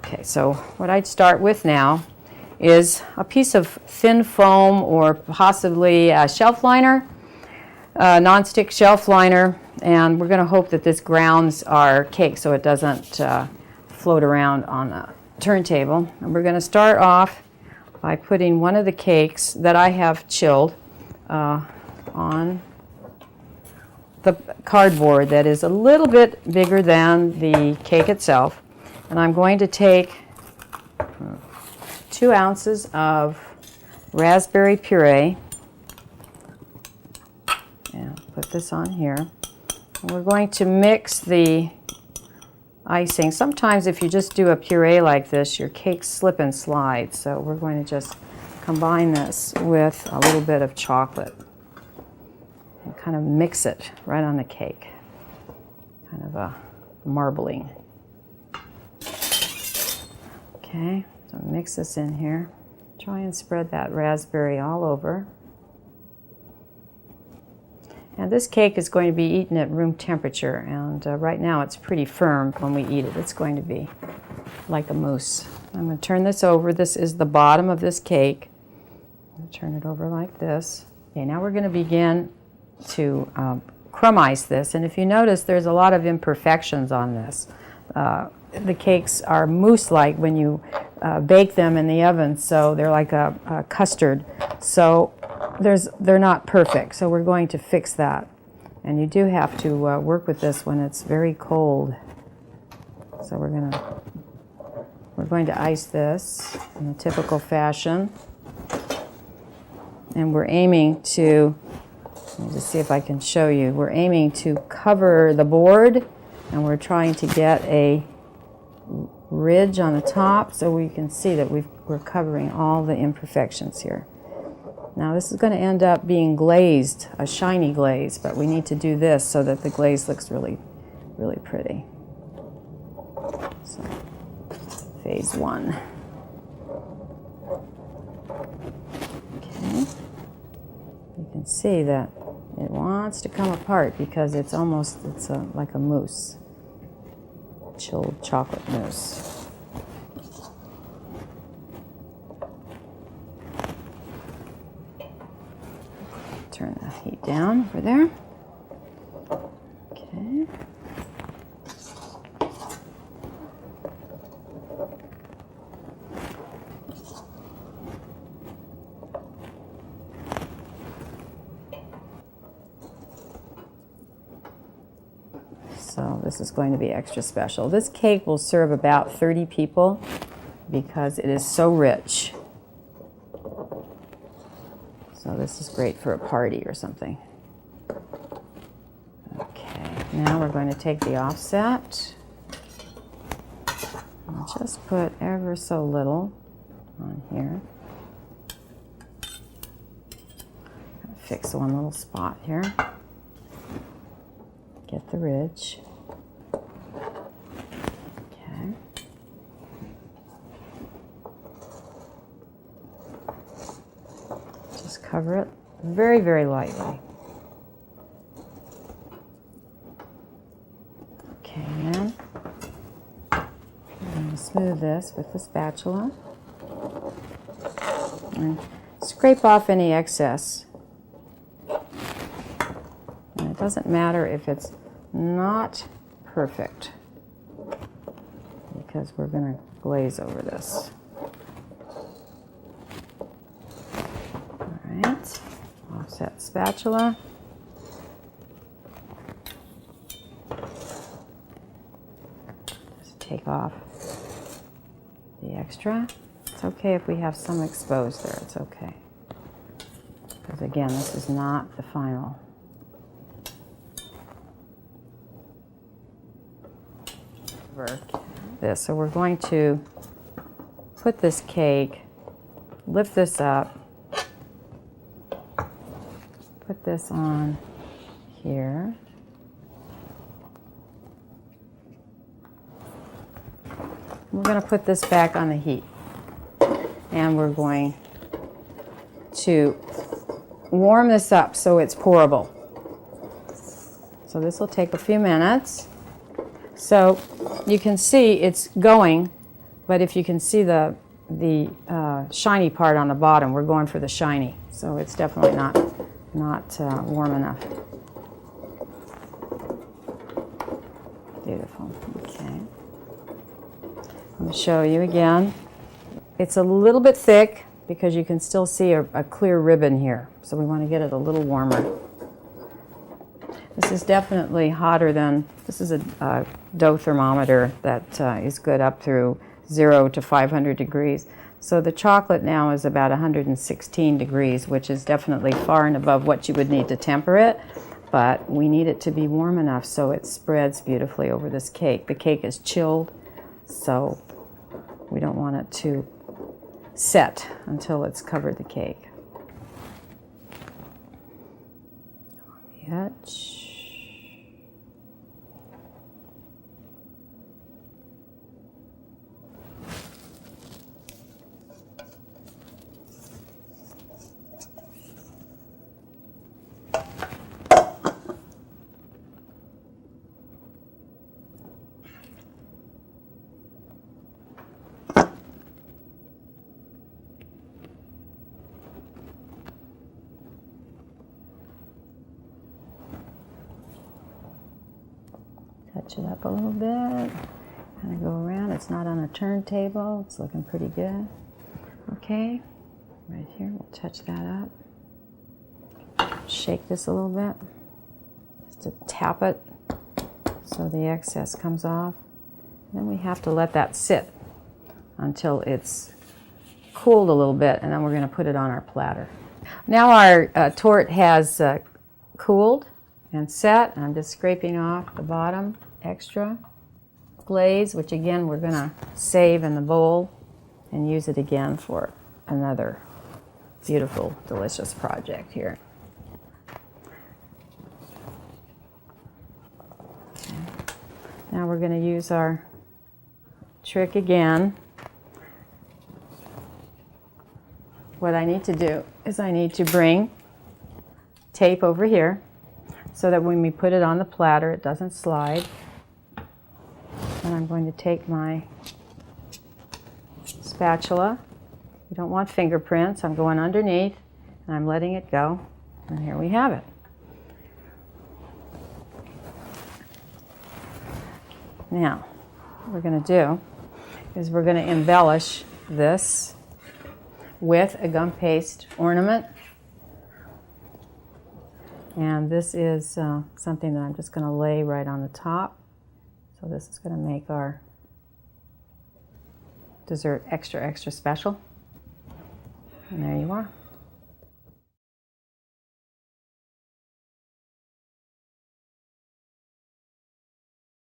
Okay, so what I'd start with now is a piece of thin foam or possibly a shelf liner, non-stick shelf liner, and we're going to hope that this grounds our cake so it doesn't float around on the turntable. And we're going to start off by putting one of the cakes that I have chilled on the cardboard that is a little bit bigger than the cake itself. And I'm going to take 2 ounces of raspberry puree and put this on here. And we're going to mix the icing. Sometimes if you just do a puree like this, your cakes slip and slide. So we're going to just combine this with a little bit of chocolate and kind of mix it right on the cake. Kind of a marbling. Okay, so mix this in here. Try and spread that raspberry all over. And this cake is going to be eaten at room temperature, and right now it's pretty firm when we eat it. It's going to be like a mousse. I'm going to turn this over. This is the bottom of this cake. I'm going to turn it over like this. Okay, now we're going to begin to crumb ice this, and if you notice, there's a lot of imperfections on this. The cakes are mousse-like when you bake them in the oven, so they're like a custard. So they're not perfect, so we're going to fix that. And you do have to work with this when it's very cold. So we're going to ice this in the typical fashion. And we're aiming to, let me just see if I can show you, we're aiming to cover the board, and we're trying to get a ridge on the top so we can see that we're covering all the imperfections here. Now this is going to end up being glazed, a shiny glaze, but we need to do this so that the glaze looks really, really pretty. So, phase 1. Okay. You can see that it wants to come apart because it's like a mousse. Chilled chocolate mousse. Turn the heat down over there. Okay. So this is going to be extra special. This cake will serve about 30 people because it is so rich. So this is great for a party or something. Okay, now we're going to take the offset and just put ever so little on here. Fix one little spot here. Get the ridge. Okay. Just cover it very, very lightly. Okay, and then I'm going to smooth this with the spatula and scrape off any excess. And it doesn't matter if it's not perfect because we're going to glaze over this. All right, offset spatula. Just take off the extra. It's okay if we have some exposed there, it's okay. Because again, this is not the final. This. So we're going to put this cake, lift this up, put this on here. We're going to put this back on the heat. And we're going to warm this up so it's pourable. So this will take a few minutes. So you can see it's going But if you can see the shiny part on the bottom, we're going for the shiny. So it's definitely not warm enough. Beautiful. Okay. I'm going to show you again. It's a little bit thick because you can still see a clear ribbon here. So we want to get it a little warmer. This is definitely hotter than, this is a dough thermometer that is good up through 0 to 500 degrees. So the chocolate now is about 116 degrees, which is definitely far and above what you would need to temper it. But we need it to be warm enough so it spreads beautifully over this cake. The cake is chilled, so we don't want it to set until it's covered the cake. On the edge. Touch it up a little bit, kind of go around. It's not on a turntable. It's looking pretty good. Okay, right here, we'll touch that up. Shake this a little bit, just to tap it so the excess comes off. Then we have to let that sit until it's cooled a little bit, and then we're going to put it on our platter. Now our torte has cooled and set, and I'm just scraping off the bottom extra glaze, which again we're going to save in the bowl and use it again for another beautiful, delicious project here. Okay. Now we're going to use our trick again. What I need to do is I need to bring tape over here so that when we put it on the platter it doesn't slide. And I'm going to take my spatula. You don't want fingerprints. I'm going underneath and I'm letting it go. And here we have it. Now, what we're going to do is we're going to embellish this with a gum paste ornament. And this is something that I'm just going to lay right on the top. So this is going to make our dessert extra, extra special. And there you are.